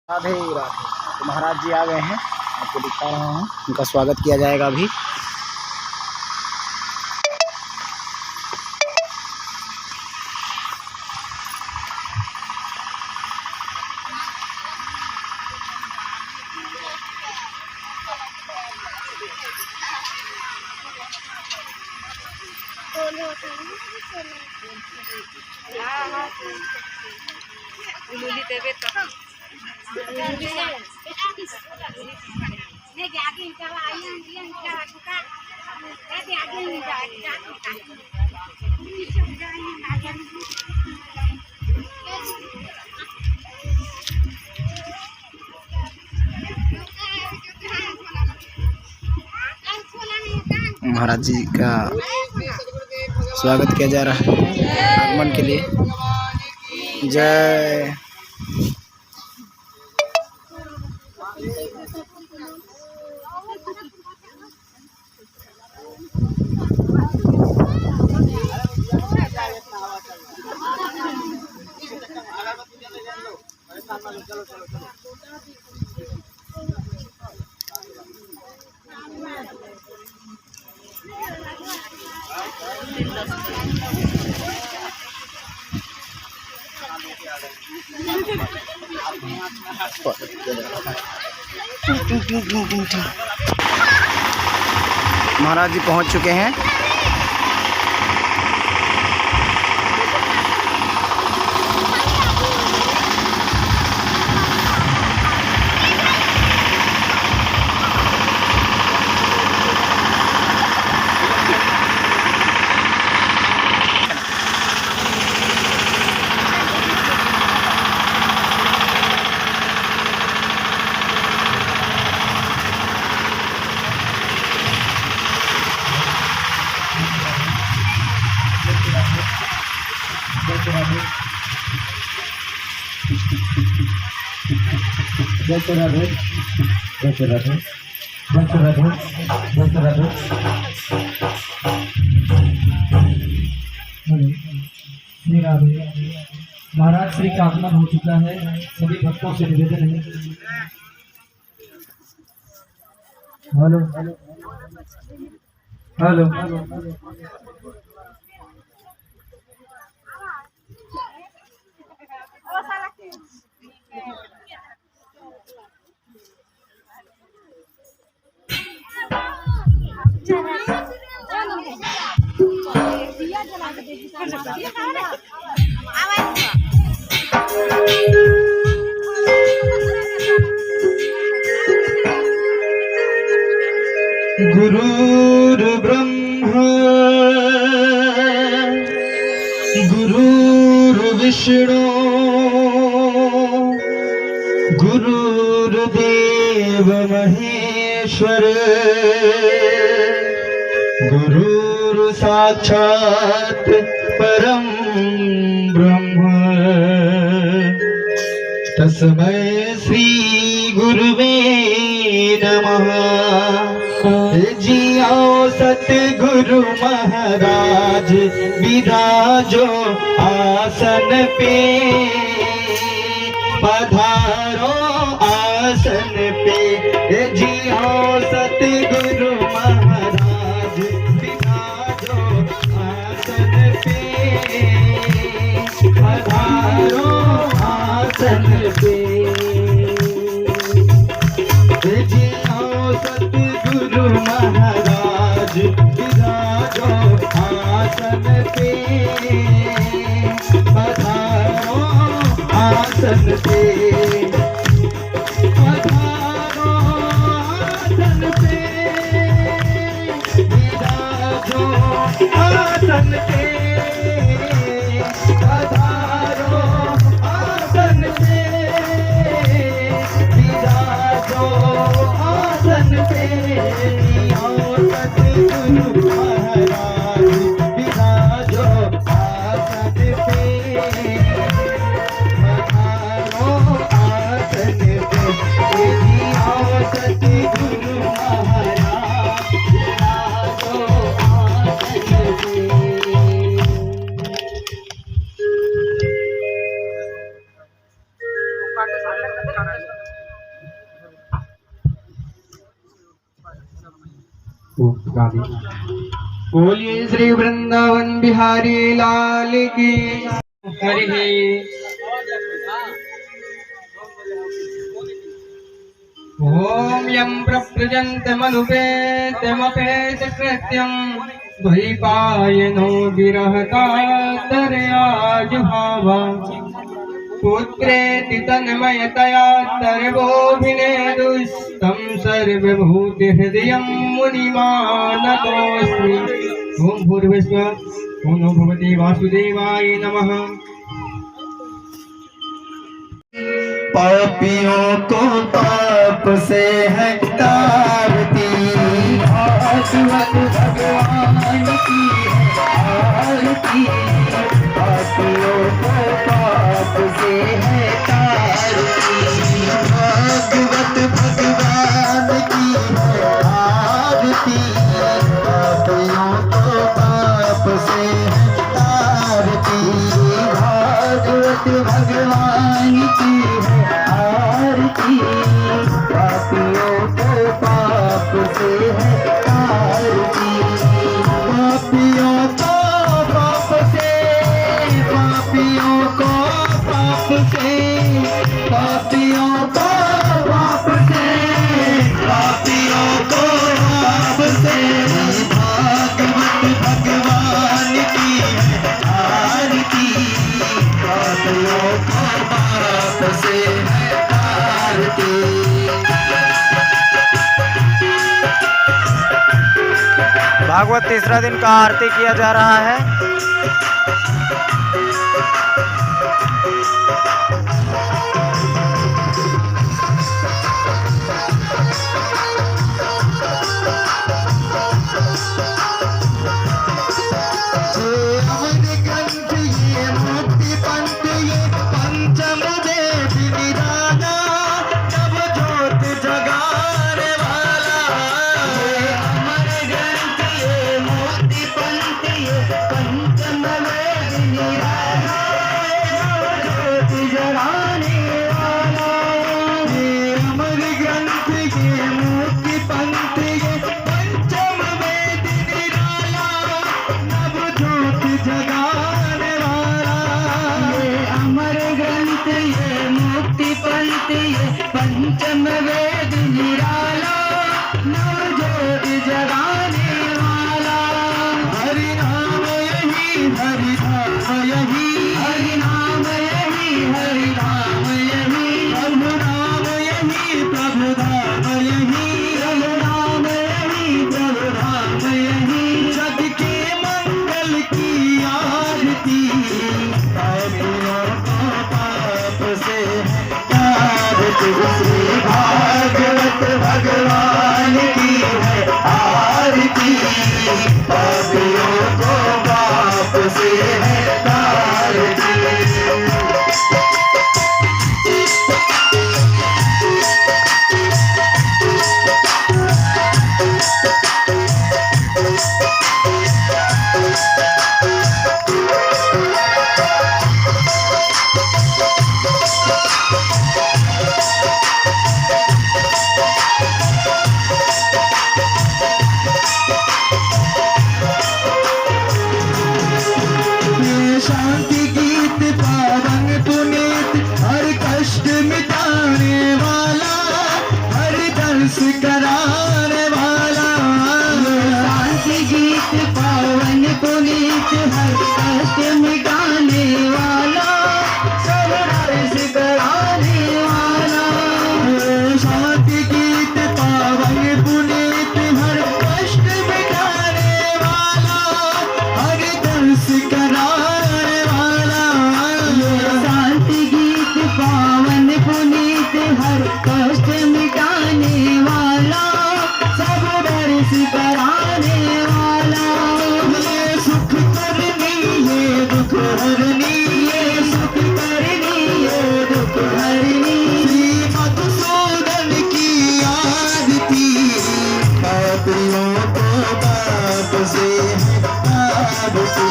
राधे राधे। तो महाराज जी आ गए हैं, आपको दिखा रहा हूँ, उनका स्वागत किया जाएगा अभी। महाराज जी का स्वागत किया जा रहा है आगमन के लिए। जय महाराज जी पहुंच चुके हैं। महाराज श्री का आगमन हो चुका है। सभी भक्तों से निवेदन है। हेलो हेलो गुरुर्ब्रह्मा गुरुर्विष्णु गुरुर्देव महेश्वर गुरुर् साक्षात् परम ब्रह्म तस्मै श्री गुरुवे नमः। जियो सतगुरु महाराज विराजो आसन पे, पधारो आसन पे। जियो सतगुरु महाराज विराजो आसन पे, पधारो आसन पे। जियो सतगुरु महाराज विराजो आसन पे, पधारो आसन पे, पधारो आसन पे, विराजो आसन पे, पधारो आसन पे, विराजो आसन पे। सतगुरु महाराज विराजो आसन पे, पधारो बोलिए श्री वृंदावन बिहारी लाल की हरि। ओम यं प्रव्रजन्तमनुपेतमपेत कृत्यं द्वैपायनो विरहकातरयाजुहाव पुत्रेति तन्मयतया सर्वोऽभिनेदुस्तं सर्वभूतिहृदयं मुनिमानतोऽस्मि। ओम भूर्भुवस्सुः ओम नमो भगवते वासुदेवाय नमः। पापियों को पाप से है तारती, भागवत भगवान की आरती। पापियों को पाप से है तारती, भागवत भगवान की आरती। पापियों को पाप से है तारती, भागवत भगवान की आरती। पापियों को पाप से है आरती, पापियों को पाप से, पापियों को पाप से, पापियों को पाप से, पापियों को पाप से। भागवत भगवान की आरती, पापियों को पाप से है आरती। भागवत तीसरा दिन का आरती किया जा रहा है। पंचम वेद निराला, नवज्योत जगाने वाला। हरि नाम यही, हरि नाम यही, हरि नाम यही, हरि नाम यही। प्रभु नाम यही, प्रभु नाम यही, प्रभु नाम यही, प्रभु नाम यही। जग के मंगल की आरती, पापियों को पाप से आरती। भागवत भगवान की है आरती, पापियों को पाप से है आरती। शांति गीत पावन पुनीत, हर कष्ट मिटाने वाला, हर दर्श कराने वाला। शांति गीत पावन पुनीत, हर कष्ट मिटाने वाला, सब दर्श कराने वाला। शांति गीत पावन पुनीत, हर कष्ट मिटाने वाला, हर दर्श कराने वाला। शांति गीत पावन पुनीत, हर कष्ट मिटाने वाला, सब दर्श कराने वाला। ये सुख करनी, ये दुख हरनी, ये सुख करनी, ये दुख हरनी। श्री मधुसूदन की आरती, पापियों को पाप से आरती।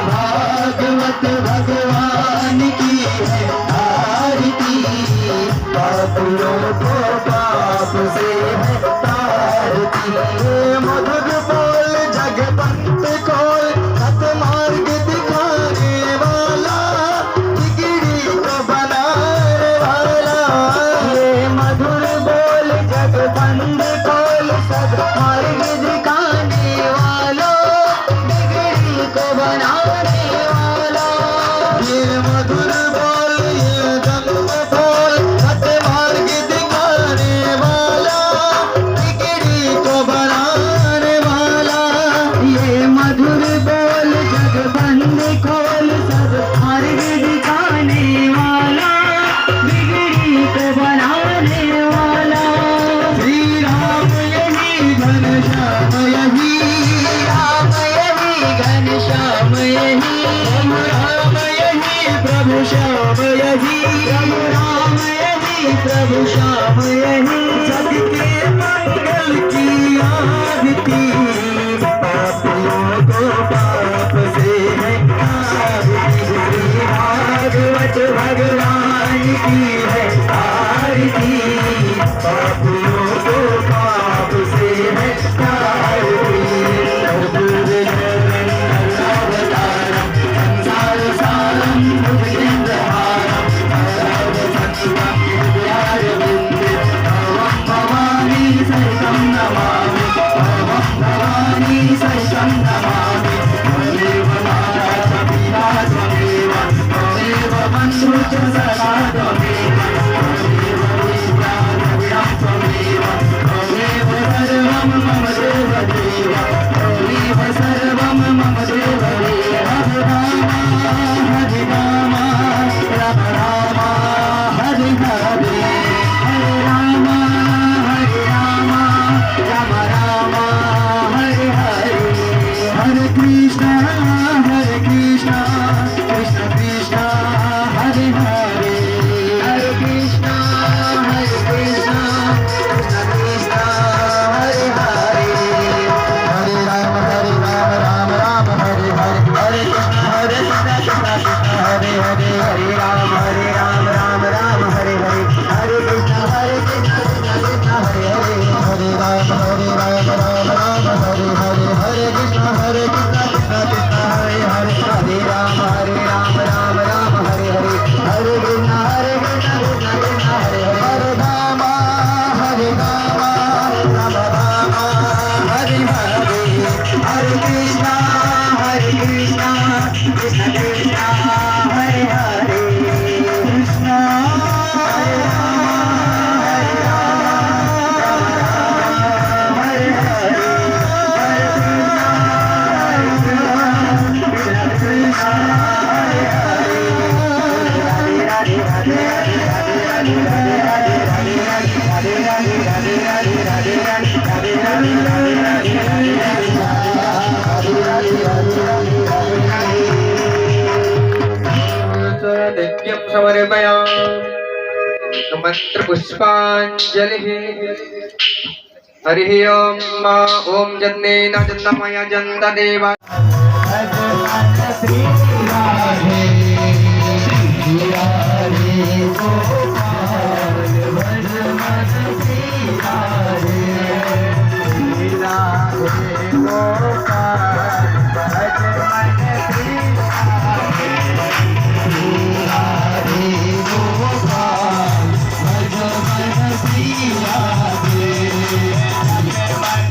भागवत भगवान की है आरती, पापियों को पाप से है आरती। मधु श्याम यही, प्रभु राम यही, प्रभु श्याम यही, जग के मंगल की आरती, पापियों को पाप से है आरती, भागवत भगवान की है आरती, पापियों को पाप से है आरती। कर्पूर अवतारम संसार सारम भुजगेन्द्रहारम भवानी सहितं नमामि, भवानी सहितं नमामि, त्वमेव माता पिता त्वमेव, त्वमेव बन्धु च सखा त्वमेव, त्वमेव विद्या द्रविणं त्वमेव, त्वमेव सर्वं मम देव देव, त्वमेव सर्वं मम देव देव। हरे राम हरे राम राम राम हरे हरे, हरे राम राम राम हरे हरे, हरे कृष्ण कृष्ण कृष्ण हरे हरे, हरे कृष्ण कृष्ण कृष्ण हरे हरे, हरे राम राम राम हरे हरे, हरे कृष्ण कृष्ण कृष्ण हरे हरे, हरे राम राम राम हरे हरे, हरे कृष्ण कृष्ण कृष्ण हरे हरे, हरे राम राम राम हरे हरे, हरे कृष्ण कृष्ण कृष्ण हरे हरे, हरे राम राम राम हरे हरे, हरे कृष्ण कृष्ण कृष्ण हरे हरे, हरे राम राम राम हरे हरे, हरे कृष्ण कृष्ण कृष्ण हरे हरे, कृष्ण हरे राम हरे हरे, हरे कृष्ण हरे हरे, राधे राधे राधे राधे राधे राधे राधे राधे राधे राधे राधे राधे नित्यं समर्पयामि मंत्र पुष्पांजलि। हरि ओम ओम जन्नेन जन्नमय जन्तदेवा श्री राधे राधे गोपाल भज मन श्री राधे राधे गोपाल भज मन श्री राधे गोपाल भज मन श्री राधे मन श्री राधे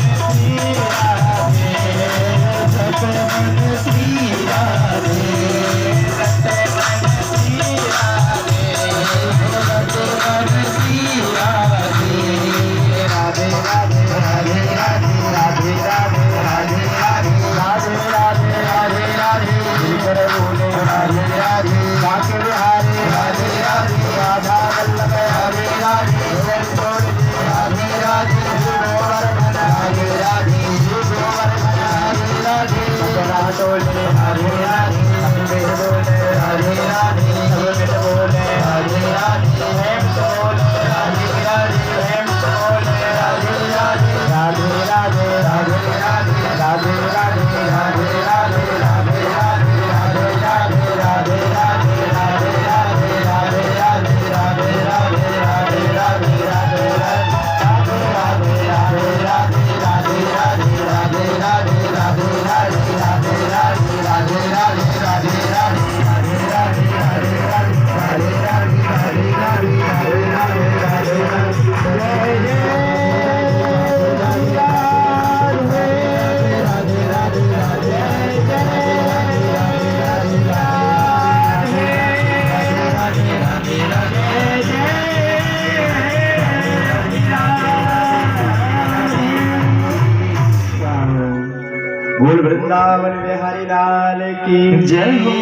बोल वृंदावन बिहारी लाल की जय हो।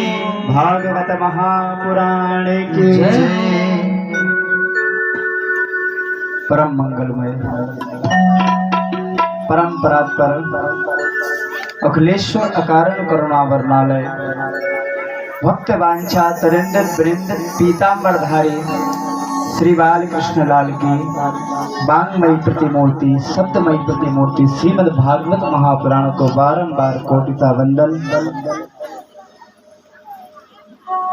भागवत महापुराण की जय। परम मंगलमय परम परात्पर अखिलेश्वर अकारण करुणा वर्णालय भक्त वांछा तरिंदर वृंद पीतांबरधारी श्री बाल कृष्ण लाल की बांगमयी प्रतिमूर्ति शब्दमयी प्रतिमूर्ति श्रीमद् भागवत महापुराण को बारंबार कोटिता वंदन।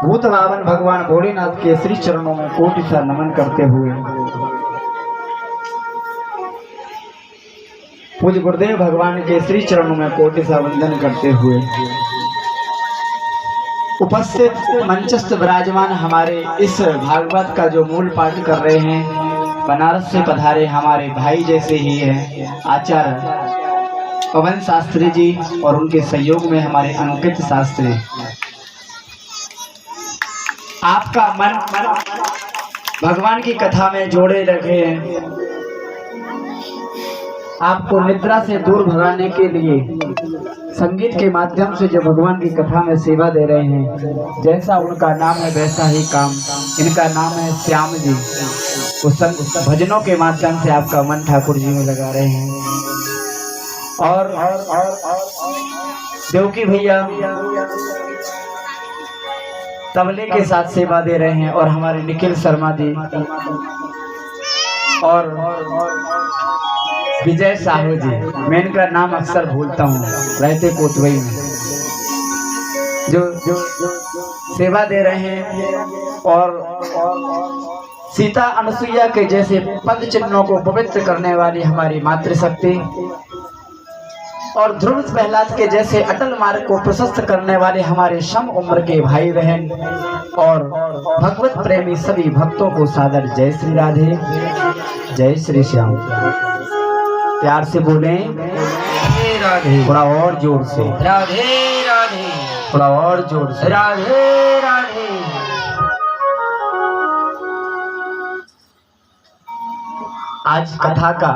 भूत बावन भगवान भोलेनाथ के श्री चरणों में कोटिता नमन करते हुए पूज्य गुरुदेव भगवान के श्री चरणों में कोटिता वंदन करते हुए उपस्थित मंचस्थ विराजमान हमारे इस भागवत का जो मूल पाठ कर रहे हैं, बनारस से पधारे हमारे भाई जैसे ही हैं आचार्य पवन शास्त्री जी और उनके सहयोग में हमारे अंकित शास्त्री। आपका मन भगवान की कथा में जोड़े रखे हैं, आपको निद्रा से दूर भगाने के लिए संगीत के माध्यम से जो भगवान की कथा में सेवा दे रहे हैं। जैसा उनका नाम है वैसा ही काम, इनका नाम है श्याम जी। उस भजनों के माध्यम से आपका मन ठाकुर जी में लगा रहे हैं। और देवकी भैया तबले के साथ सेवा दे रहे हैं और हमारे निखिल शर्मा जी और विजय साहू जी, मैं इनका नाम अक्सर भूलता हूँ, रहते कोतवई में, जो सेवा दे रहे हैं। और सीता अनुसुईया के जैसे पद चिन्हों को पवित्र करने वाली हमारी मातृशक्ति और ध्रुव प्रहलाद के जैसे अटल मार्ग को प्रशस्त करने वाले हमारे सम उम्र के भाई बहन और भगवत प्रेमी सभी भक्तों को सादर जय श्री राधे, जय श्री श्याम। प्यार से बोलें राधे, थोड़ा और जोर से राधे राधे, थोड़ा और जोर से राधे राधे। आज कथा का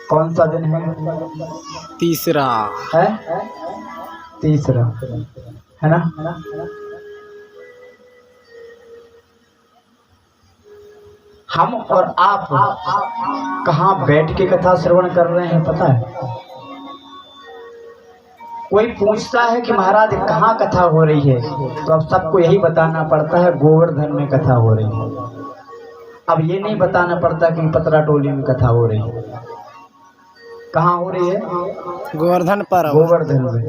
कौन सा दिन है? तीसरा है, तीसरा है ना। हम और आप कहाँ बैठ के कथा श्रवण कर रहे हैं पता है? कोई पूछता है कि महाराज कहाँ कथा हो रही है, तो अब सबको यही बताना पड़ता है गोवर्धन में कथा हो रही है। अब ये नहीं बताना पड़ता कि पतरा टोली में कथा हो रही है। कहाँ हो रही है? गोवर्धन पर, गोवर्धन में।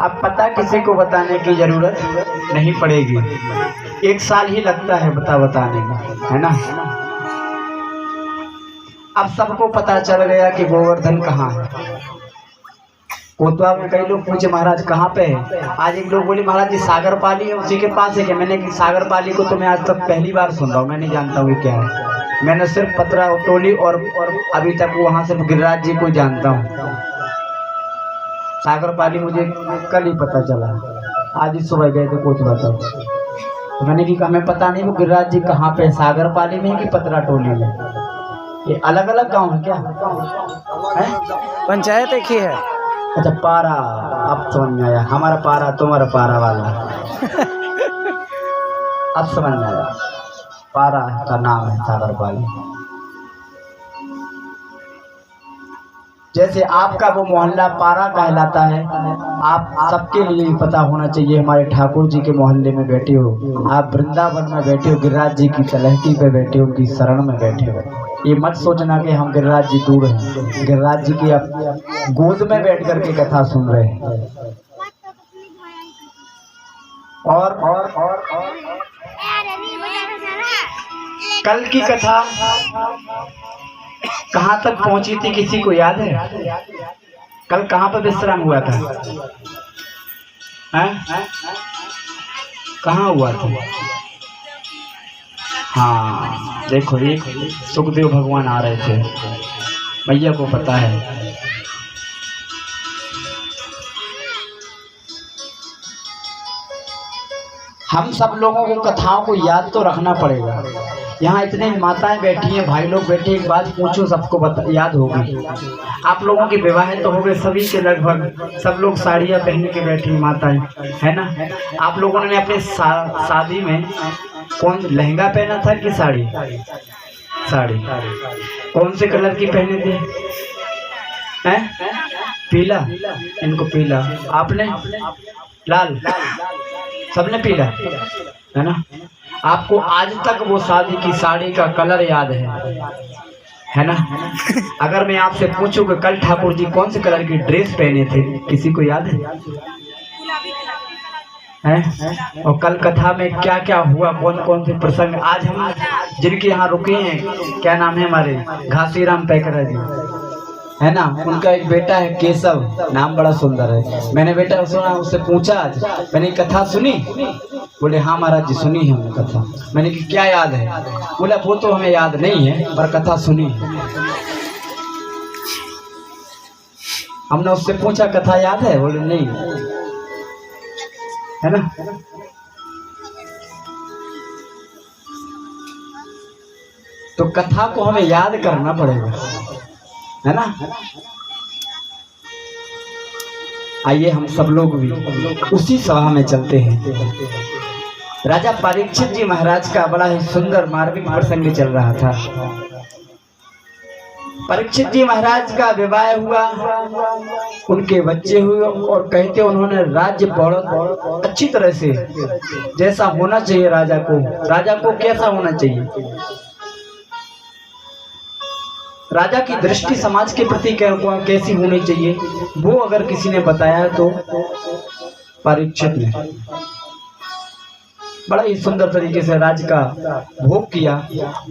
अब पता किसी को बताने की जरूरत नहीं पड़ेगी, 1 साल ही लगता है बताने में, है ना। अब सबको पता चल गया कि गोवर्धन कहाँ है। कोतवा में कई लोग पूछे महाराज कहाँ पे है। आज एक लोग बोले महाराज जी सागर पाली है, उसी के पास है। कि मैंने कि सागर पाली को तो मैं आज तक पहली बार सुन रहा हूँ, मैं नहीं जानता हूँ क्या है। मैंने सिर्फ पतरा टोली और अभी तक वहाँ से गिरिराज जी को जानता हूँ। सागर पाली मुझे कल ही पता चला, आज ही सुबह गए थे कोतवा तक। तो मैंने कि हमें पता नहीं वो गिरिराज जी कहाँ पे, सागर पाली में कि पतरा टोली में। ये अलग अलग गांव है क्या है? पंचायत एक ही है। अच्छा पारा, अब समझ में आया, हमारा पारा तुम्हारा पारा वाला। अब समझ में आया, पारा का नाम है सागर पाली। जैसे आपका वो मोहल्ला पारा कहलाता है, आप सबके लिए पता होना चाहिए हमारे ठाकुर जी के मोहल्ले में बैठे हो, आप वृंदावन में बैठे हो, गिरिराज जी की तलहटी पे बैठे हो, उनकी शरण में बैठे हो। ये मत सोचना कि हम गिरिराज जी दूर हैं, गिरिराज जी की आप गोद में बैठ करके कथा सुन रहे हैं। और कल की कथा कहाँ तक पहुंची थी किसी को याद है? कल कहाँ पर विश्राम हुआ था? कहाँ हुआ था? हाँ देखो, एक सुखदेव भगवान आ रहे थे, भैया को पता है। हम सब लोगों को कथाओं को याद तो रखना पड़ेगा। यहाँ इतने माताएं बैठी हैं, भाई लोग बैठे, एक बात पूछो सबको याद होगी। आप लोगों के विवाह तो हो गए सभी के, लगभग सब लोग साड़ियाँ पहन के बैठी माताएं, है ना। आप लोगों ने अपने शादी में कौन लहंगा पहना था कि साड़ी? साड़ी। कौन से कलर की पहने थे? पीला, इनको पीला, आपने लाल, सबने पीला, है ना। आपको आज तक वो शादी की साड़ी का कलर याद है ना। अगर मैं आपसे पूछूं कि कल ठाकुर जी कौन से कलर की ड्रेस पहने थे, किसी को याद है? और कल कथा में क्या क्या हुआ, कौन कौन से प्रसंग, आज हम जिनके यहाँ रुके हैं, क्या नाम है हमारे घासीराम पैकरा जी, है ना। उनका एक बेटा है केशव, नाम बड़ा सुंदर है। मैंने बेटा सुना, उससे पूछा आज मैंने कथा सुनी, बोले हाँ महाराज जी सुनी है हमने कथा। मैंने कि क्या याद है? बोला वो तो हमें याद नहीं है पर कथा सुनी है। हमने उससे पूछा कथा याद है? बोले नहीं, है ना। तो कथा को हमें याद करना पड़ेगा, है ना। आइए हम सब लोग भी उसी सभा में चलते हैं। राजा परीक्षित जी महाराज का बड़ा ही सुंदर मार्मिक प्रसंग चल रहा था। परीक्षित जी महाराज का विवाह हुआ, उनके बच्चे हुए और कहते उन्होंने राज्य बहुत अच्छी तरह से, जैसा होना चाहिए राजा को कैसा होना चाहिए, राजा की दृष्टि समाज के प्रति कैसी होनी चाहिए, वो अगर किसी ने बताया तो परीक्षित ने बड़ा ही सुंदर तरीके से राज्य का भोग किया।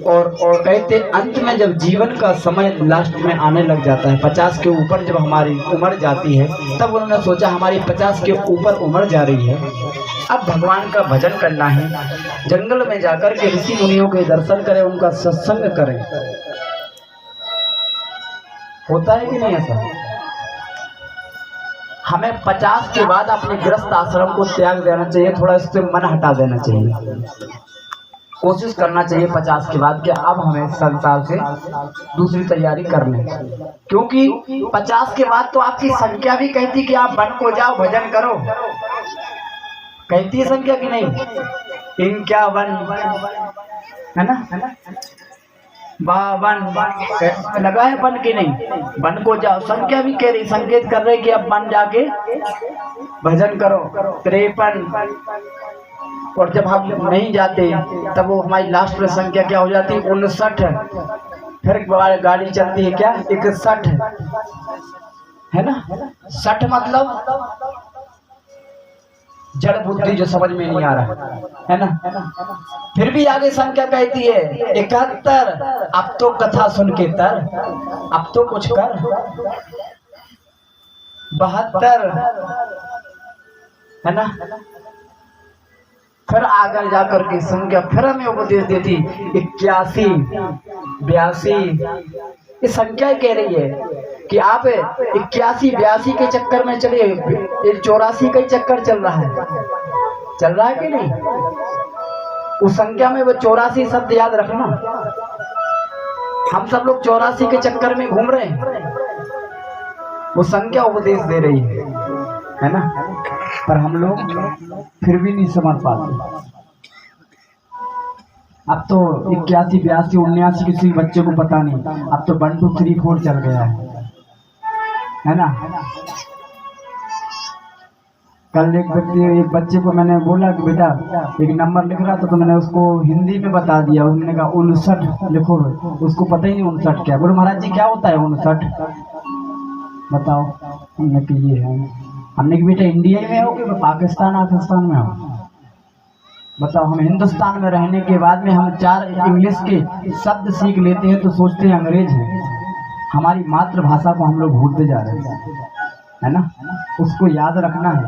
और कहते अंत में जब जीवन का समय लास्ट में आने लग जाता है, 50 के ऊपर जब हमारी उम्र जाती है, तब उन्होंने सोचा हमारी 50 के ऊपर उम्र जा रही है, अब भगवान का भजन करना है, जंगल में जाकर के ऋषि मुनियों के दर्शन करें, उनका सत्संग करें। होता है कि नहीं ऐसा? हमें 50 के बाद अपने गृहस्थ आश्रम को त्याग देना चाहिए, थोड़ा इससे मन हटा देना चाहिए, कोशिश करना चाहिए 50 के बाद कि अब हमें संसार से दूसरी तैयारी कर लें। क्योंकि 50 के बाद तो आपकी संख्या भी कहती कि आप वन को जाओ भजन करो, कहती है संख्या कि नहीं? इनक्या वन, है ना, वन लगा है वन की नहीं, वन को जाओ, संख्या भी कह रही, संकेत कर रही कि अब वन जाके भजन करो। 53, और जब हम नहीं जाते तब वो हमारी लास्ट में संख्या क्या हो जाती है? 59। फिर गाड़ी चलती है क्या? 61, है ना। 60 मतलब जड़ बुद्धि, जो समझ में नहीं आ रहा, है ना। फिर भी आगे संख्या कहती है 71, अब तो कथा सुन के तर, अब तो कुछ कर। 72, है ना। फिर आगे जाकर के संख्या फिर हमें उपदेश देती 81, 82। ये संख्या कह रही है कि आप 81, 82 के चक्कर में चलिए, 84 का ही चक्कर चल रहा है कि नहीं? उस संख्या में वो 84 शब्द याद रखना। हम सब लोग 84 के चक्कर में घूम रहे हैं, वो संख्या उपदेश दे रही है ना। पर हम लोग फिर भी नहीं समझ पाते। अब तो 81, 82, 79 किसी बच्चे को पता नहीं, अब तो 1, 2, 3, 4 चल गया है ना। कल एक बच्चे को मैंने बोला कि बेटा एक नंबर लिख रहा था, तो मैंने उसको हिंदी में बता दिया। उन्होंने कहा 59 लिखो, उसको पता ही नहीं 59 क्या। बोले महाराज जी क्या होता है 59? बताओ। हमने कि ये है। हमने कि बेटा इंडिया में हो कि पाकिस्तान में हो? बताओ। हम हिंदुस्तान में रहने के बाद में हम 4 इंग्लिश के शब्द सीख लेते हैं तो सोचते हैं अंग्रेज हैं। हमारी मातृभाषा को हम लोग भूलते जा रहे हैं, है ना। उसको याद रखना है।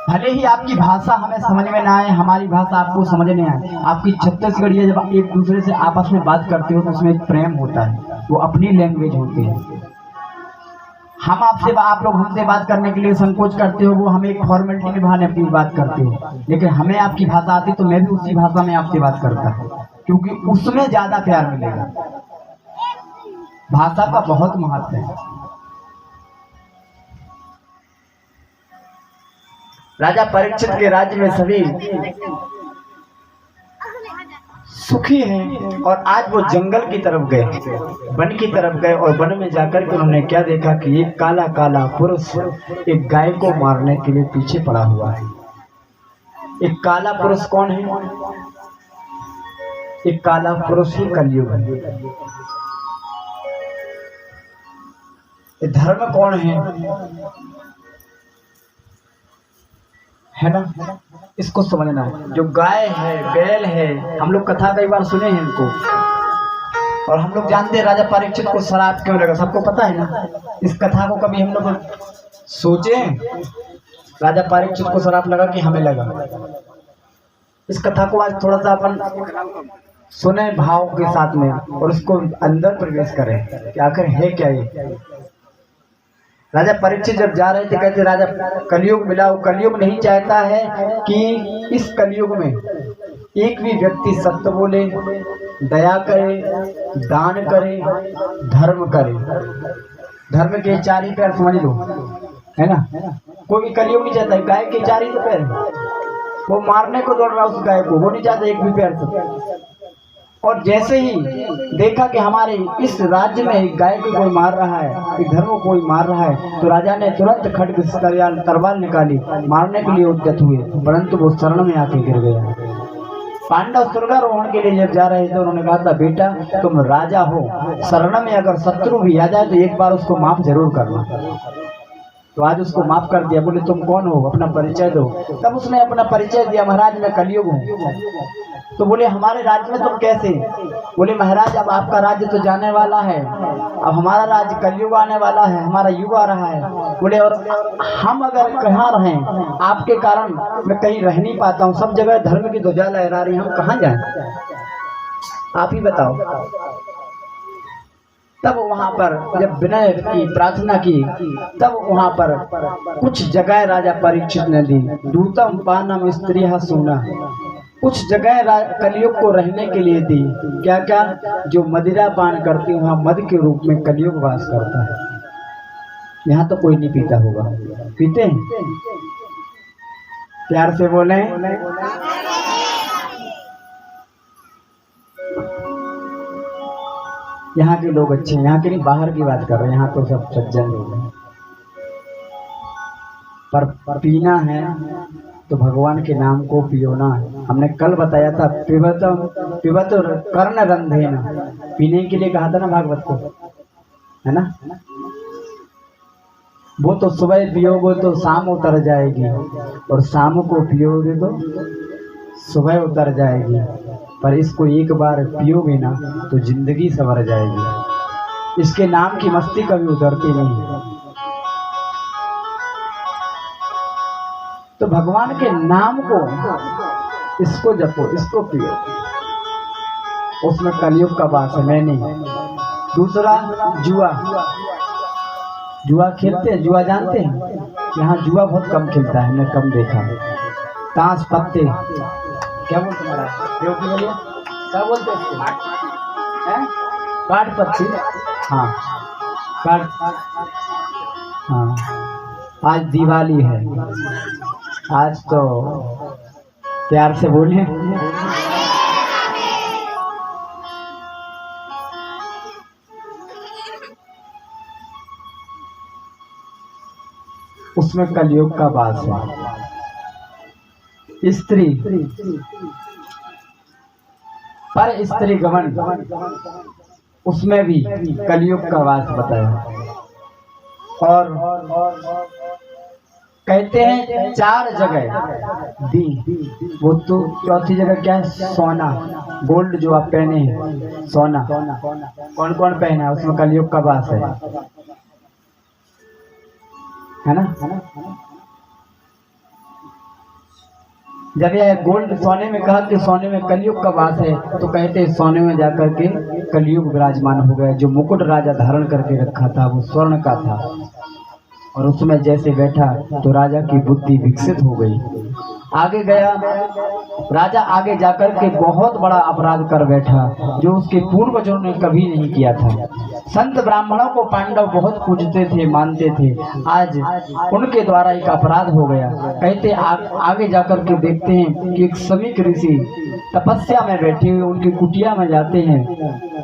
भले ही आपकी भाषा हमें समझ में ना आए, हमारी भाषा आपको समझ नहीं आए, आपकी छत्तीसगढ़ी जब एक दूसरे से आपस में बात करते हो तो उसमें एक प्रेम होता है, वो अपनी लैंग्वेज होती है। हम आपसे, आप लोग हमसे बात करने के लिए संकोच करते हो, वो हमें एक फॉर्मेलिटी निभाने अपनी बात करते हो। लेकिन हमें आपकी भाषा आती तो मैं भी उसी भाषा में आपसे बात करता, क्योंकि उसमें ज्यादा प्यार मिलेगा। भाषा का बहुत महत्व है। राजा परीक्षित के राज्य में सभी सुखी हैं। और आज वो जंगल की तरफ गए, वन की तरफ गए, और वन में जाकर के उन्होंने क्या देखा कि एक काला काला पुरुष एक गाय को मारने के लिए पीछे पड़ा हुआ है। एक काला पुरुष कौन है? एक काला पुरुष ही कलयुग है। ये धर्म कौन है ना? इसको समझना है। जो गाय है, बैल है, हम लोग कथा कई बार सुने हैं इनको, और हम लोग जानते हैं राजा परीक्षित को श्राप क्यों लगा, सबको पता है ना। इस कथा को कभी हम लोग सोचे? राजा परीक्षित को श्राप लगा कि हमें लगा? इस कथा को आज थोड़ा सा अपन सुने भाव के साथ में, और उसको अंदर प्रवेश करें कि आखिर है क्या ये। राजा परीक्षित जब जा रहे थे, कहते राजा कलयुग मिला। वो कलयुग नहीं चाहता है कि इस कलयुग में एक भी व्यक्ति सत्य बोले, दया करे, दान करे, धर्म करे। धर्म के चार ही पैर समझ लो, है ना। कोई भी कलयुग नहीं चाहता। गाय के चार ही तो पैर, वो मारने को दौड़ रहा उस गाय को, वो नहीं चाहता एक भी पैर से। और जैसे ही देखा कि हमारे इस राज्य में एक गाय को कोई मार रहा है, एक धर्म को कोई मार रहा है, तो राजा ने तुरंत खड्ग तलवार निकाली, मारने के लिए उद्यत हुए, परंतु वो शरण में आके गिर गया। पांडव स्वर्गारोहण के लिए जब जा रहे थे, उन्होंने कहा था बेटा तुम राजा हो, शरण में अगर शत्रु भी आ जाए तो एक बार उसको माफ जरूर करना। तो आज उसको माफ कर दिया। बोले तुम कौन हो, अपना परिचय दो। तब उसने अपना परिचय दिया, महाराज मैं कलयुग हूँ। तो बोले हमारे राज्य में तुम कैसे? बोले महाराज अब आपका राज्य तो जाने वाला है, अब हमारा राज्य कलयुग आने वाला है, हमारा युग आ रहा है। बोले और हम अगर कहाँ रहें, आपके कारण मैं कहीं रह नहीं पाता हूँ, सब जगह धर्म की ध्वजा लहरा रही, हम कहाँ जाएं? आप ही बताओ। तब वहां पर जब विनय की प्रार्थना की, तब वहां पर कुछ जगह राजा परीक्षित ने दी। दूतम पानम स्त्री सोना, कुछ जगह कलयुग को रहने के लिए दी। क्या क्या? जो मदिरा पान करती वहां मद के रूप में कलयुग वास करता है। यहाँ तो कोई नहीं पीता होगा, पीते हैं? प्यार से बोले। यहाँ के लोग अच्छे हैं, यहाँ के नहीं बाहर की बात कर रहे हैं, यहाँ तो सब सज्जन लोग हैं। पर पीना है तो भगवान के नाम को पियोना है। हमने कल बताया था पिबत कर्ण रंधेन, पीने के लिए कहा था ना भागवत को, है ना। वो तो सुबह पियोगे तो शाम उतर जाएगी, और शाम को पियोगे तो सुबह उतर जाएगी। पर इसको एक बार पियोगे ना तो जिंदगी संवर जाएगी। इसके नाम की मस्ती कभी उतरती नहीं। तो भगवान के नाम को, इसको जपो, इसको पियो, उसमें कलयुग का वास है, मैं नहीं। दूसरा जुआ, जुआ खेलते हैं, जुआ जानते हैं? यहाँ जुआ बहुत कम खेलता है, मैं कम देखा। ताश पत्ते, क्या बोलते हैं बोलिए, क्या बोलते हैं? काट पत्ती, हाँ काट। हाँ आज दिवाली है, आज तो प्यार से बोले। उसमें कलयुग का वास है। स्त्री पर स्त्री गमन, उसमें भी कलयुग का वास बताया। और कहते हैं 4 जगह दी, वो तो चौथी जगह क्या है? सोना, गोल्ड जो आप पहने हैं, सोना कौन कौन पहना है? उसमें कलयुग का वास है ना। जब यह गोल्ड सोने में कहा कि सोने में कलयुग का वास है, तो कहते हैं सोने में जाकर के कलयुग विराजमान हो गया। जो मुकुट राजा धारण करके रखा था वो स्वर्ण का था, और उसमें जैसे बैठा तो राजा की बुद्धि विकसित हो गई। आगे गया राजा, आगे जाकर के बहुत बड़ा अपराध कर बैठा जो उसके पूर्वजों ने कभी नहीं किया था। संत ब्राह्मणों को पांडव बहुत पूजते थे, मानते थे। आज उनके द्वारा एक अपराध हो गया। कहते आगे जाकर के देखते हैं कि एक समीक ऋषि तपस्या में बैठे हुए उनकी कुटिया में जाते हैं।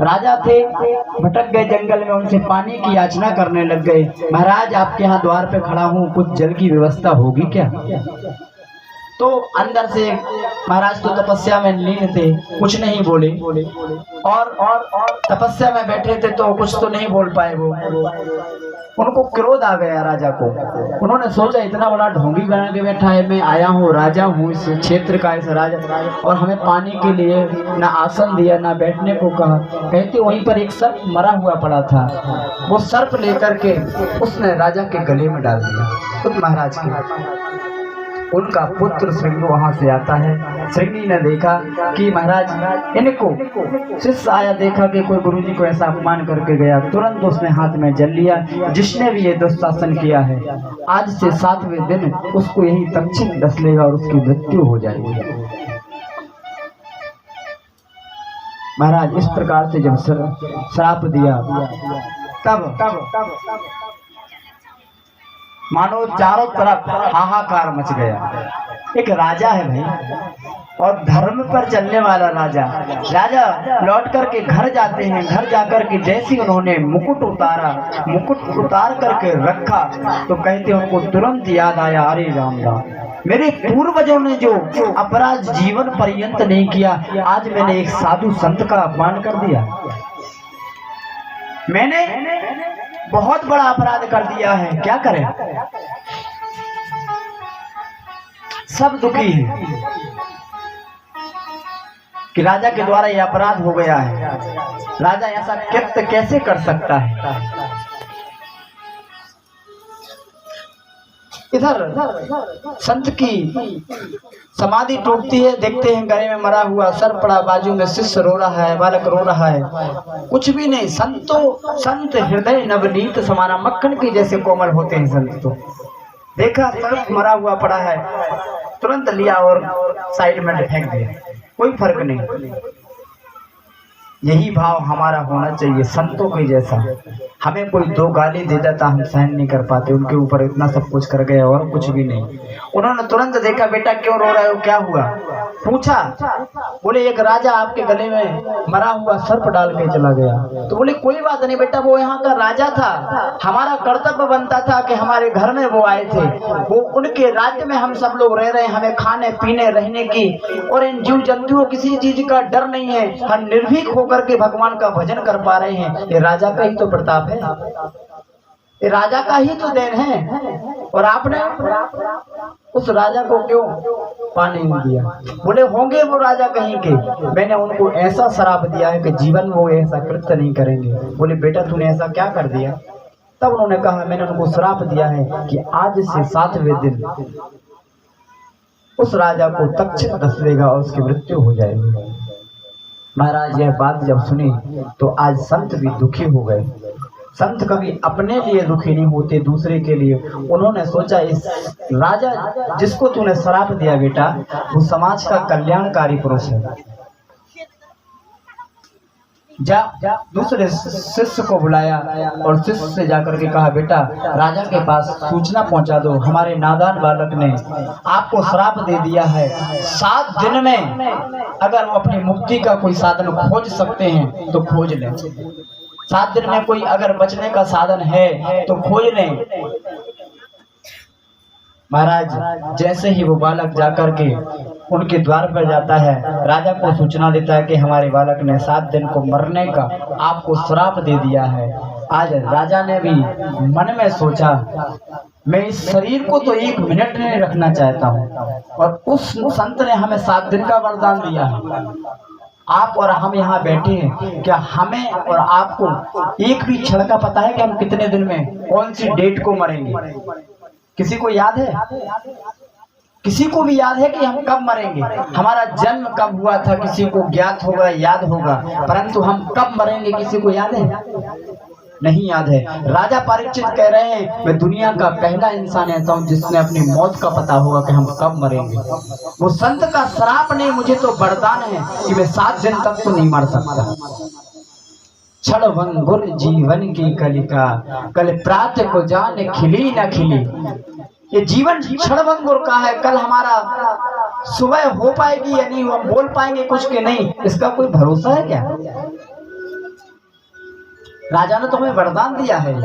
राजा थे, भटक गए जंगल में, उनसे पानी की याचना करने लग गए। महाराज आपके यहाँ द्वार पे खड़ा हूँ, कुछ जल की व्यवस्था होगी क्या? तो अंदर से महाराज तो तपस्या में लीन थे, कुछ नहीं बोले, और तपस्या में बैठे थे तो कुछ तो नहीं बोल पाए वो। उनको क्रोध आ गया राजा को। उन्होंने सोचा इतना बड़ा ढोंगी बना के बैठा है, मैं आया हूँ, राजा हूँ इस क्षेत्र का, इस राजा, और हमें पानी के लिए ना आसन दिया ना बैठने को कहा। कहते वहीं पर एक सर्प मरा हुआ पड़ा था, वो सर्प लेकर के उसने राजा के गले में डाल दिया, खुद महाराज के। उनका पुत्र श्रृंगी वहां से आता है। श्रृंगी ने देखा कि महाराज इनको शिष्य आया, देखा कि कोई गुरुजी को ऐसा अपमान करके गया, तुरंत उसने हाथ में जल लिया। जिसने भी ये दुशासन किया है, आज से 7वें दिन उसको यही तक्षक डस लेगा और उसकी मृत्यु हो जाएगी। महाराज इस प्रकार से जब श्राप दिया, तब मानो चारों तरफ हाहाकार मच गया। एक राजा है भाई, और धर्म पर चलने वाला राजा। राजा लौट करके घर जाते हैं। घर जाकर के जैसे उन्होंने मुकुट उतार करके रखा तो कहते उनको तुरंत याद आया, अरे राम राम, मेरे पूर्वजों ने जो अपराध जीवन पर्यंत नहीं किया, आज मैंने एक साधु संत का अपमान कर दिया, मैंने बहुत बड़ा अपराध कर दिया है, क्या करें? सब दुखी है कि राजा के द्वारा यह अपराध हो गया है। राजा ऐसा कृत्य कैसे कर सकता है? इधर संत की समाधि टूटती है, देखते हैं गले में मरा हुआ सर पड़ा, बाजू में शिष्य रो रहा है, बालक रो रहा है, कुछ भी नहीं। संत हृदय नवनीत समाना, मक्खन की जैसे कोमल होते हैं संत। तो देखा सर मरा हुआ पड़ा है, तुरंत लिया और साइड में फेंक दिया, कोई फर्क नहीं। यही भाव हमारा होना चाहिए संतों के जैसा। हमें कोई दो गाली दे देता हम सहन नहीं कर पाते, उनके ऊपर इतना सब कुछ कर गए और कुछ भी नहीं। उन्होंने तुरंत देखा, बेटा क्यों रो रहे हो, क्या हुआ? पूछा, बोले एक राजा आपके गले में मरा हुआ सर्प डाल के चला गया। तो बोले कोई बात नहीं बेटा, वो यहाँ का राजा था, हमारा कर्तव्य बनता था कि हमारे घर में वो आए थे, वो उनके राज्य में हम सब लोग रह रहे हैं, हमें खाने पीने रहने की और इन जीव जंतुओं किसी चीज का डर नहीं है, हम निर्भीक होकर के भगवान का भजन कर पा रहे हैं। ये राजा का ही तो प्रताप है, ये राजा का ही तो देन है, और आपने उस राजा को क्यों पानी नहीं दिया? बोले होंगे वो राजा कहीं के, मैंने उनको ऐसा श्राप दिया है कि जीवन वो ऐसा कृत्य नहीं करेंगे। बोले बेटा तूने ऐसा क्या कर दिया? तब उन्होंने कहा, मैंने उनको श्राप दिया है कि आज से 7वें दिन उस राजा को तक्षक डस लेगा और उसकी मृत्यु हो जाएगी। महाराज यह बात जब सुनी तो आज संत भी दुखी हो गए। संत कभी अपने लिए दुखी नहीं होते, दूसरे के लिए। उन्होंने सोचा इस राजा जिसको तूने श्राप दिया बेटा, वो समाज का कल्याणकारी पुरुष है। जा दूसरे शिष्य को बुलाया और शिष्य से जाकर के कहा, बेटा राजा के पास सूचना पहुंचा दो, हमारे नादान बालक ने आपको श्राप दे दिया है, 7 दिन में अगर वो अपनी मुक्ति का कोई साधन खोज सकते हैं तो खोज लें, 7 दिन में कोई अगर बचने का साधन है तो खोज लें। महाराज जैसे ही वो बालक जाकर के उनके द्वार पर जाता है, राजा को सूचना देता है कि हमारे बालक ने 7 दिन को मरने का आपको श्राप दे दिया है। आज राजा ने भी मन में सोचा, मैं इस शरीर को तो 1 मिनट नहीं रखना चाहता हूँ, और उस संत ने हमें 7 दिन का वरदान दिया है। आप और हम यहाँ बैठे हैं, क्या हमें और आपको एक भी क्षण का पता है कि हम कितने दिन में कौन सी डेट को मरेंगे? किसी को याद है? किसी को भी याद है कि हम कब मरेंगे? हमारा जन्म कब हुआ था किसी को ज्ञात होगा, याद होगा, परंतु हम कब मरेंगे किसी को याद है? नहीं याद है। राजा परीक्षित कह रहे हैं, मैं दुनिया का पहला इंसान ऐसा हूँ जिसने अपनी मौत का पता होगा कि हम कब मरेंगे। वो संत का श्राप नहीं, मुझे तो वरदान है कि मैं 7 दिन तक तो नहीं मर सकता। क्षणभंगुर जीवन की कलिका, कल प्रातः को जाने खिली न खिली। ये जीवन क्षणभंगुर का है, कल हमारा सुबह हो पाएगी या नहीं, हम बोल पाएंगे कुछ के नहीं, इसका कोई भरोसा है क्या? राजा ने तुम्हें वरदान दिया है।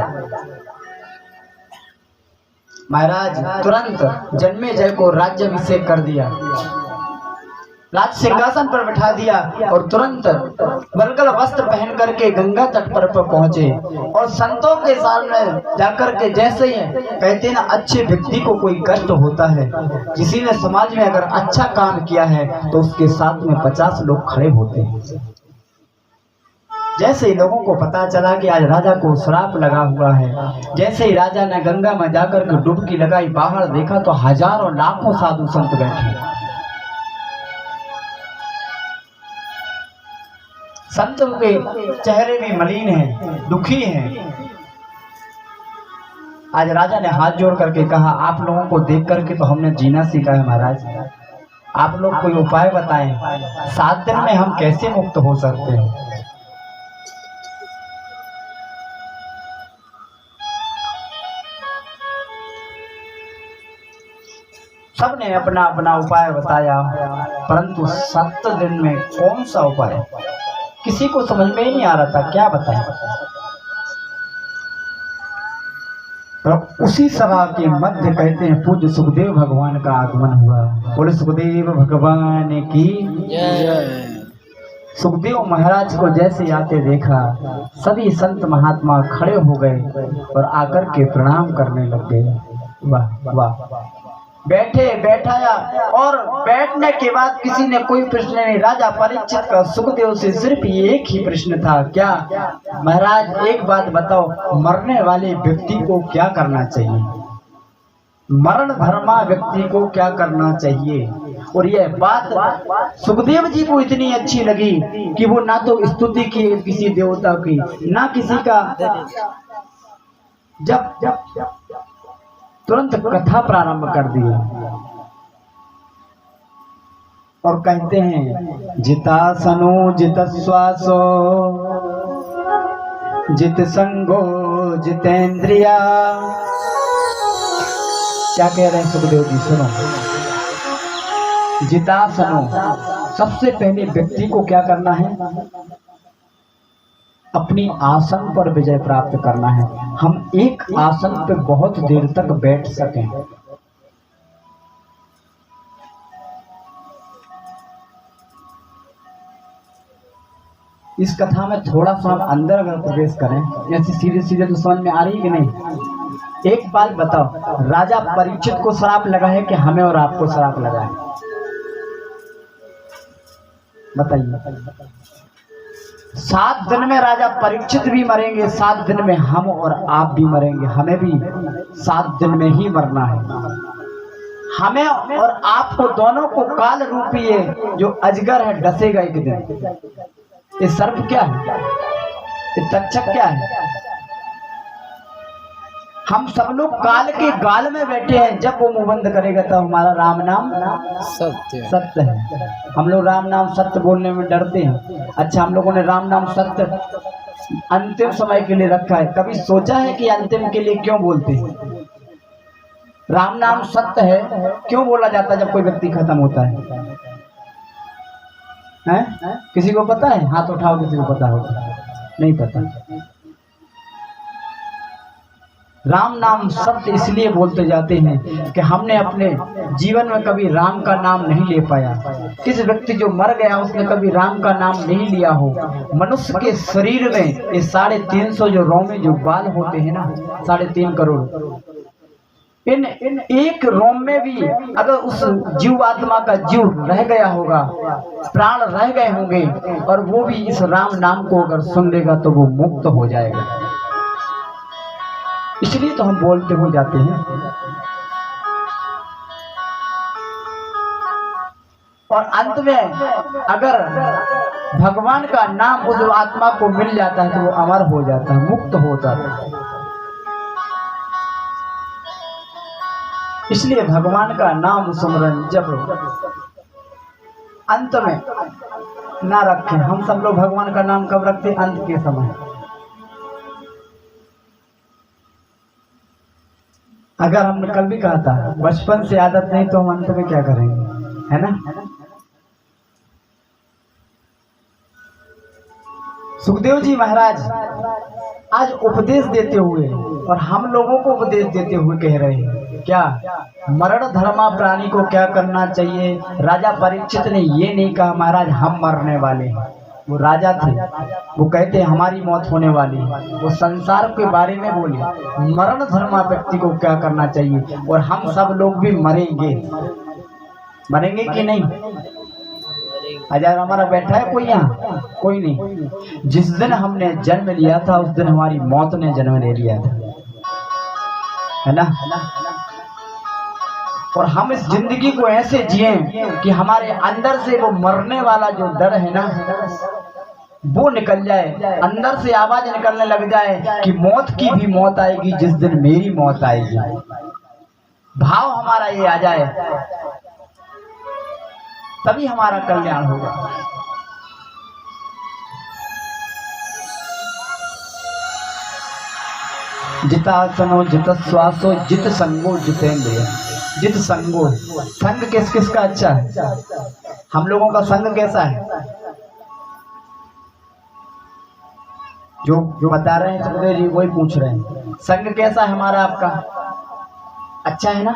महाराज तुरंत जन्मेजय को राज्याभिषेक कर दिया, राज सिंहासन पर बिठा दिया और तुरंत वल्गल वस्त्र पहन करके गंगा तट पर पहुंचे और संतों के सामने जाकर के, जैसे ही कहते ना अच्छे व्यक्ति को कोई कष्ट होता है, किसी ने समाज में अगर अच्छा काम किया है तो उसके साथ में 50 लोग खड़े होते हैं। जैसे ही लोगों को पता चला कि आज राजा को श्राप लगा हुआ है, जैसे ही राजा ने गंगा में जाकर के डुबकी लगाई, बाहर देखा तो हजारों लाखों साधु संत बैठे। संतों के चेहरे भी मलिन हैं, दुखी हैं। आज राजा ने हाथ जोड़ करके कहा, आप लोगों को देख करके तो हमने जीना सीखा है महाराज, आप लोग कोई उपाय बताएं, 7 दिन में हम कैसे मुक्त हो सकते हैं। सबने अपना अपना उपाय बताया, परंतु 7 दिन में कौन सा उपाय किसी को समझ में ही नहीं आ रहा था, क्या बताएं। तो उसी सभा के मध्य कहते हैं पूज्य सुखदेव भगवान का आगमन हुआ। बोले सुखदेव भगवान की जय। सुखदेव महाराज को जैसे आते देखा, सभी संत महात्मा खड़े हो गए और आकर के प्रणाम करने लग गए। वाह वाह। बैठे बैठाया और बैठने के बाद किसी ने कोई प्रश्न नहीं। राजा परीक्षित का सुखदेव से सिर्फ एक ही प्रश्न था, क्या महाराज एक बात बताओ, मरने वाले व्यक्ति को क्या करना चाहिए, मरण धर्मा व्यक्ति को क्या करना चाहिए। और यह बात सुखदेव जी को इतनी अच्छी लगी कि वो ना तो स्तुति की किसी देवता की, ना किसी का, जब तुरंत कथा प्रारंभ कर दी और कहते हैं जितासनो जित श्वासो जित संगो जितेंद्रिया। क्या कह रहे हैं सुखदेव जी, सुनो। जितासनो, सबसे पहले व्यक्ति को क्या करना है, अपनी आसन पर विजय प्राप्त करना है। हम एक आसन पे बहुत देर तक बैठ सकें। इस कथा में थोड़ा सा हम अंदर अगर प्रवेश करें, ऐसे सीधे सीधे तो समझ में आ रही कि नहीं। एक बात बताओ, राजा परीक्षित को श्राप लगा है कि हमें और आपको श्राप लगा है, बताइए। 7 दिन में राजा परीक्षित भी मरेंगे, 7 दिन में हम और आप भी मरेंगे, हमें भी 7 दिन में ही मरना है। हमें और आपको दोनों को काल रूपी ये जो अजगर है डसेगा एक दिन। ये सर्प क्या है, ये तक्षक क्या है। हम सब लोग काल के गाल में बैठे हैं, जब वो मुंह बंद करेगा तब हमारा राम नाम सत्य है। हम लोग राम नाम सत्य बोलने में डरते हैं। अच्छा, हम लोगों ने राम नाम सत्य अंतिम समय के लिए रखा है, कभी सोचा है कि अंतिम के लिए क्यों बोलते हैं। राम नाम सत्य है क्यों बोला जाता है जब कोई व्यक्ति खत्म होता है? किसी को पता है? हाथ उठाओ, किसी को पता होगा, नहीं पता। राम नाम सत्य इसलिए बोलते जाते हैं कि हमने अपने जीवन में कभी राम का नाम नहीं ले पाया। किस व्यक्ति जो मर गया उसने कभी राम का नाम नहीं लिया हो। मनुष्य के शरीर में ये 350 जो रोमे जो बाल होते हैं ना, 3.5 करोड़, इन एक रोम में भी अगर उस जीव आत्मा का जीव रह गया होगा, प्राण रह गए होंगे, और वो भी इस राम नाम को अगर सुन लेगा तो वो मुक्त हो जाएगा। इसलिए तो हम बोलते हो जाते हैं। और अंत में अगर भगवान का नाम उस आत्मा को मिल जाता है तो वो अमर हो जाता है, मुक्त हो जाता है। इसलिए भगवान का नाम सुमरन जब अंत में ना रखें। हम सब लोग भगवान का नाम कब रखते? अंत के समय। अगर हमने कल भी कहा था बचपन से आदत नहीं तो हम अंत में क्या करेंगे, है ना। सुखदेव जी महाराज आज उपदेश देते हुए और हम लोगों को उपदेश देते हुए कह रहे हैं क्या, मरण धर्मा प्राणी को क्या करना चाहिए। राजा परीक्षित ने ये नहीं कहा महाराज हम मरने वाले हैं, वो राजा थे, वो कहते हैं हमारी मौत होने वाली है, वो संसार के बारे में बोले मरण धर्मा व्यक्ति को क्या करना चाहिए। और हम सब लोग भी मरेंगे, मरेंगे कि नहीं। हजार हमारा बैठा है कोई यहाँ, कोई नहीं। जिस दिन हमने जन्म लिया था उस दिन हमारी मौत ने जन्म ले लिया था, है ना। और हम इस जिंदगी को ऐसे जिए कि हमारे अंदर से वो मरने वाला जो डर है ना वो निकल जाए, अंदर से आवाज निकलने लग जाए कि मौत की भी मौत आएगी जिस दिन मेरी मौत आएगी। भाव हमारा ये आ जाए तभी हमारा कल्याण होगा। जितासनो जित श्वासो जित संगो जितेंद्रिय। जित संगो, संग किस किस का अच्छा है, हम लोगों का संग कैसा है। जो बता रहे हैं सुखदेव जी वही पूछ रहे हैं, संग कैसा है हमारा आपका, अच्छा है ना।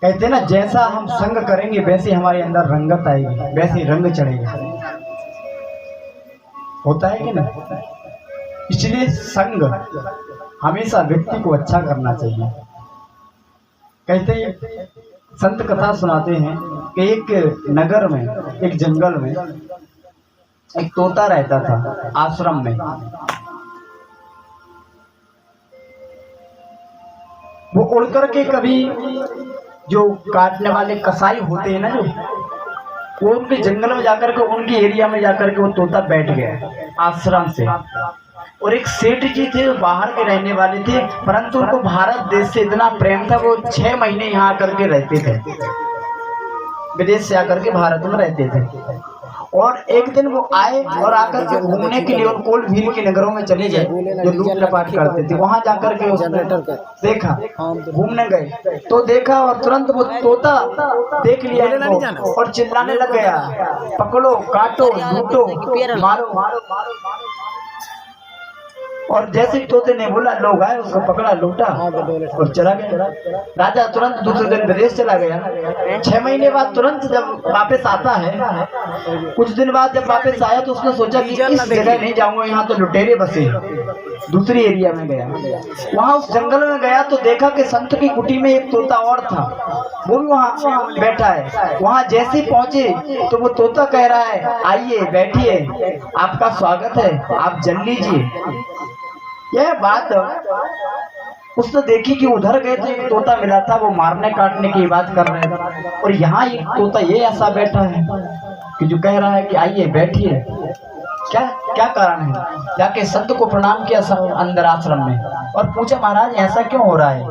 कहते ना जैसा हम संग करेंगे वैसे हमारे अंदर रंगत आएगी, वैसे रंग चढ़ेगा, होता है कि नहीं। इसलिए संग हमेशा व्यक्ति को अच्छा करना चाहिए। कहते हैं संत कथा सुनाते हैं कि एक नगर में, एक जंगल में एक तोता रहता था आश्रम में। वो उड़ करके कभी जो काटने वाले कसाई होते हैं ना, जो वो उनके जंगल में जाकर के उनके एरिया में जाकर के वो तोता बैठ गया आश्रम से। और एक सेठ जी थे जो बाहर के रहने वाले थे, परंतु उनको भारत देश से इतना प्रेम था वो 6 महीने यहाँ आकर के रहते थे, विदेश से आकर के भारत में रहते थे। और एक दिन वो आए और आकर के घूमने के लिए और कोल भील के नगरों में चले गए जो लूट लपाट करते थे, वहां जाकर के उसने देखा, घूमने गए तो देखा और तुरंत वो तोता देख लिया इनको और चिल्लाने लग गया, पकड़ो काटो लूटो मारो। और जैसे ही तोते ने बोला लोग आए, उसको पकड़ा लूटा और चला गया। राजा तुरंत दूसरे दिन विदेश चला गया। 6 महीने बाद तुरंत जब वापस आता है, कुछ दिन बाद जब वापस आया तो उसने सोचा कि इस जगह नहीं जाऊंगा, यहाँ तो लुटेरे बसे। दूसरी एरिया में गया, वहां उस जंगल में गया तो देखा कि संत की कुटी में एक तोता और था, वो भी वहाँ बैठा है। वहां जैसे ही पहुंचे तो वो तोता कह रहा है आइए बैठिए, आपका स्वागत है, आप जल लीजिए। यह बात उसने देखी कि उधर गए तो एक तोता मिला था, वो मारने काटने की बात कर रहे थे, और यहाँ एक तोता ये ऐसा बैठा है कि जो कह रहा है कि आइए बैठिए। क्या क्या कारण है। जाके संत को प्रणाम किया अंदर आश्रम में और पूछा महाराज ऐसा क्यों हो रहा है।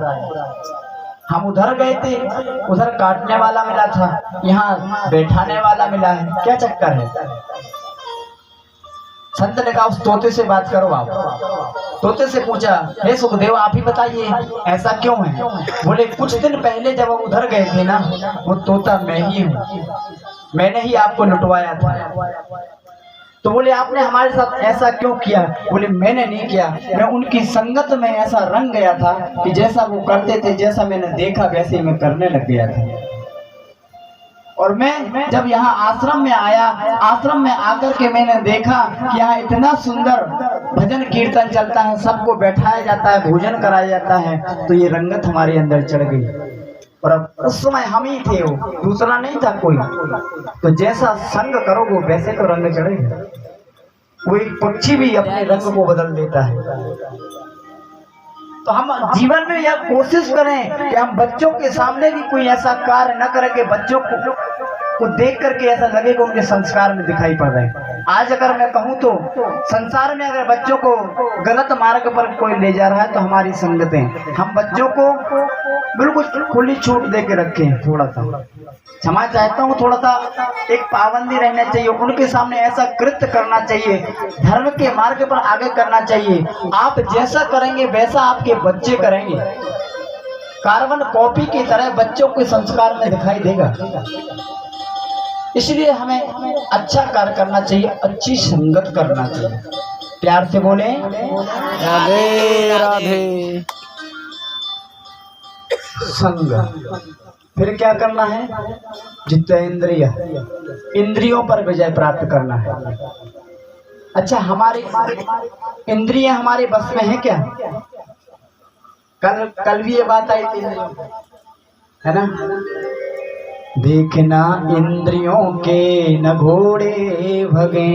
हम उधर गए थे, उधर काटने वाला मिला था, यहाँ बैठाने वाला मिला है, क्या चक्कर है। संत ने कहा उस तोते से बात करो आप। तोते से पूछा हे सुखदेव आप ही बताइए ऐसा क्यों है। बोले कुछ दिन पहले जब हम उधर गए थे ना, वो तोता मैं ही हूँ, मैंने ही आपको लुटवाया था। तो बोले आपने हमारे साथ ऐसा क्यों किया। बोले मैंने नहीं किया, मैं उनकी संगत में ऐसा रंग गया था कि जैसा वो करते थे, जैसा मैंने देखा वैसे मैं करने लग गया था। और मैं जब यहाँ आश्रम में आया, आश्रम में आकर के मैंने देखा कि यहाँ इतना सुंदर भजन कीर्तन चलता है, सबको बैठाया जाता है, भोजन कराया जाता है, तो ये रंगत हमारे अंदर चढ़ गई। और अब उस समय हम ही थे, वो दूसरा नहीं था कोई। तो जैसा संग करोगे वैसे तो रंग चढ़ेगा। वो एक पक्षी भी अपने रंग को बदल देता है। तो हम जीवन में यह कोशिश करें कि हम बच्चों के सामने भी कोई ऐसा कार्य न करें कि बच्चों को देख करके ऐसा लगे कि उनके संस्कार में दिखाई पड़ रहे हैं। आज अगर मैं कहूँ तो संसार में अगर बच्चों को गलत मार्ग पर कोई ले जा रहा है तो हमारी संगतें, हम बच्चों को बिल्कुल खुली छूट दे के रखें। थोड़ा सा क्षमा चाहता हूँ, थोड़ा सा एक पाबंदी रहना चाहिए, उनके सामने ऐसा कृत्य करना चाहिए, धर्म के मार्ग पर आगे करना चाहिए। आप जैसा करेंगे वैसा आपके बच्चे करेंगे। कार्बन कॉपी की तरह बच्चों के संस्कार में दिखाई देगा। इसलिए हमें अच्छा कार्य करना चाहिए, अच्छी संगत करना चाहिए। प्यार से बोले राधे राधे। संग। फिर क्या करना है? जितेंद्रिय, इंद्रियों पर विजय प्राप्त करना है। अच्छा, हमारी इंद्रिय हमारे बस में है क्या? कल भी ये बात आई थी, है ना? देखना इंद्रियों के न घोड़े भगे,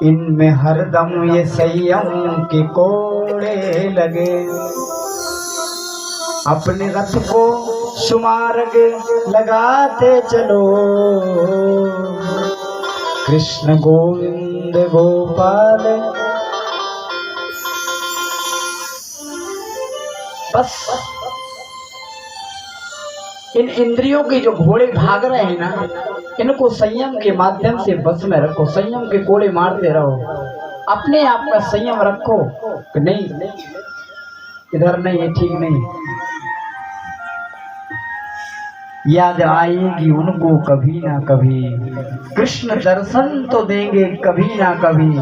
इनमें हरदम ये संयम के कोड़े लगे। अपने रथ को सुमार्ग लगाते चलो, कृष्ण गोविंद गोपाल। बस इन इंद्रियों के जो घोड़े भाग रहे हैं ना, इनको संयम के माध्यम से बस में रखो, संयम के कोड़े मारते रहो। अपने आप का संयम रखो कि नहीं, इधर नहीं, ये ठीक नहीं। याद आएगी उनको कभी ना कभी, कृष्ण दर्शन तो देंगे कभी ना कभी।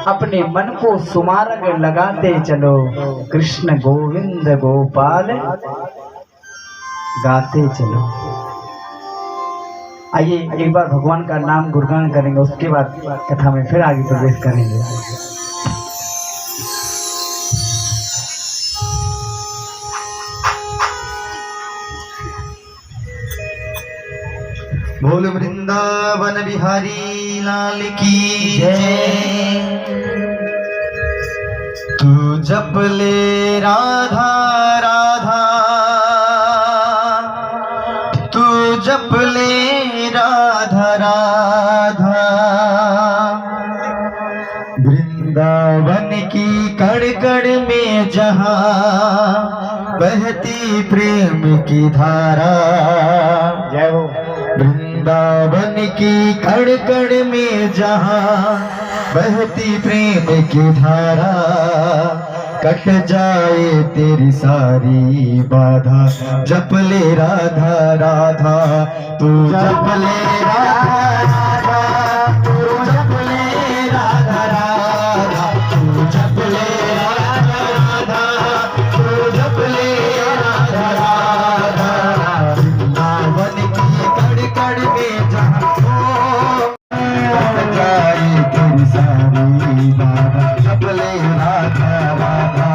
अपने मन को सुमार्ग लगाते चलो, कृष्ण गोविंद गोपाल गाते चलो। आइए एक बार भगवान का नाम गुणगान करेंगे, उसके बाद कथा में फिर आगे प्रवेश करेंगे। बोल वृंदावन बिहारी लाल की जय। तू जप ले राधा राधा, तू जप ले राधा राधा। वृंदावन की कड़ कड़ में जहाँ बहती प्रेम की धारा। जय हो। वृंदावन की कड़ कड़ में जहाँ बहती प्रेम की धारा। कट जाए तेरी सारी बाधा, जप ले राधा राधा। तू जप ले राधा राधा, तू जप ले राधा राधा, तू जप ले राधा राधा, तू जप ले राधा राधा। वृंदावन की कड़ कड़ में जहाँ कट जाए तेरी सारी बाधा, जप ले राधा राधा।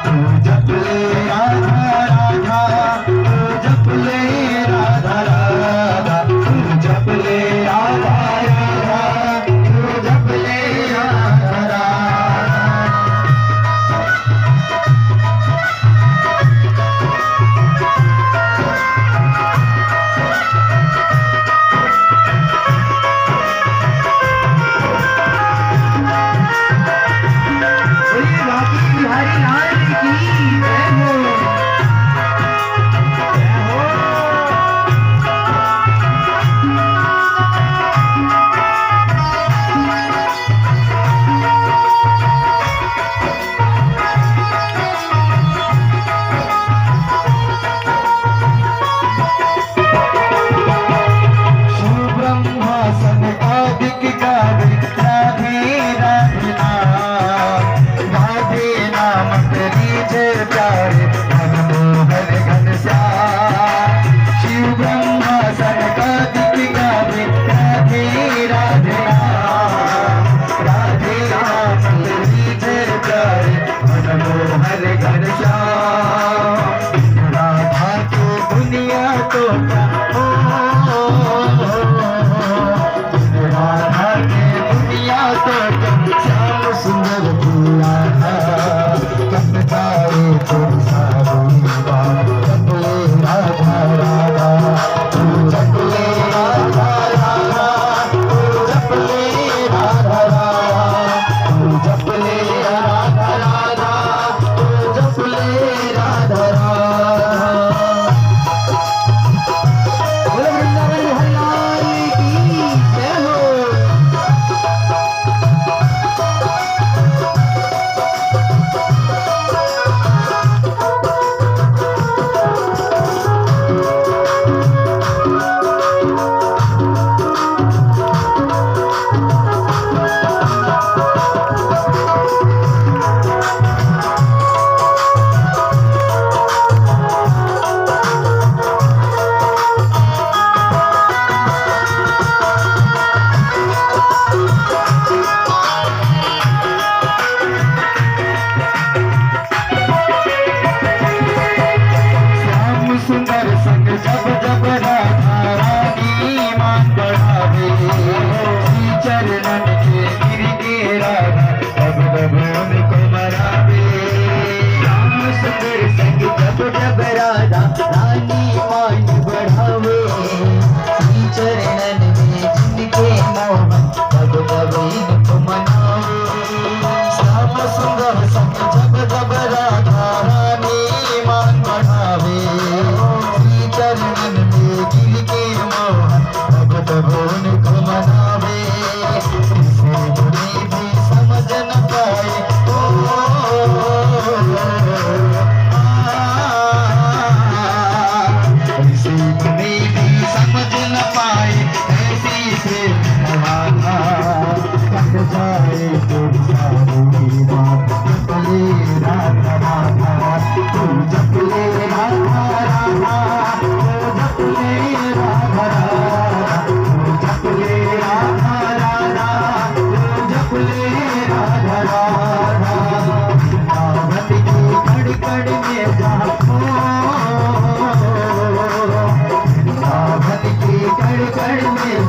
तू जप ले राधा राधा, तू जप ले राधा राधा, तू जप ले राधा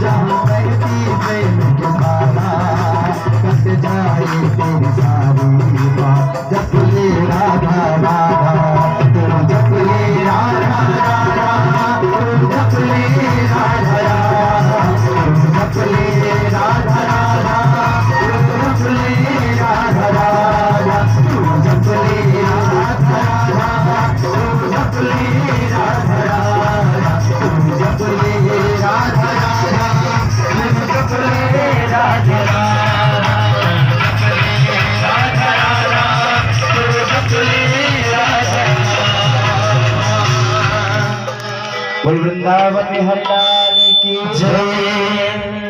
जहाँ बहती प्रेम की धारा, कट जाए तेरी सारी बात। जप ले राधा राधा, तू जप ले राधा राधा, तू जप ले राधा राधा, तू जप ले राधा राधा, तू जप ले राधा राधा, तू जप ले राधा राधा, तू जप ले राधा राधा, तू जप ले राधा राधा, तू जप ले राधा राधा, राधा राधा, तू जप ले राधा राधा। बोल वृंदावन हरि लाल की जय।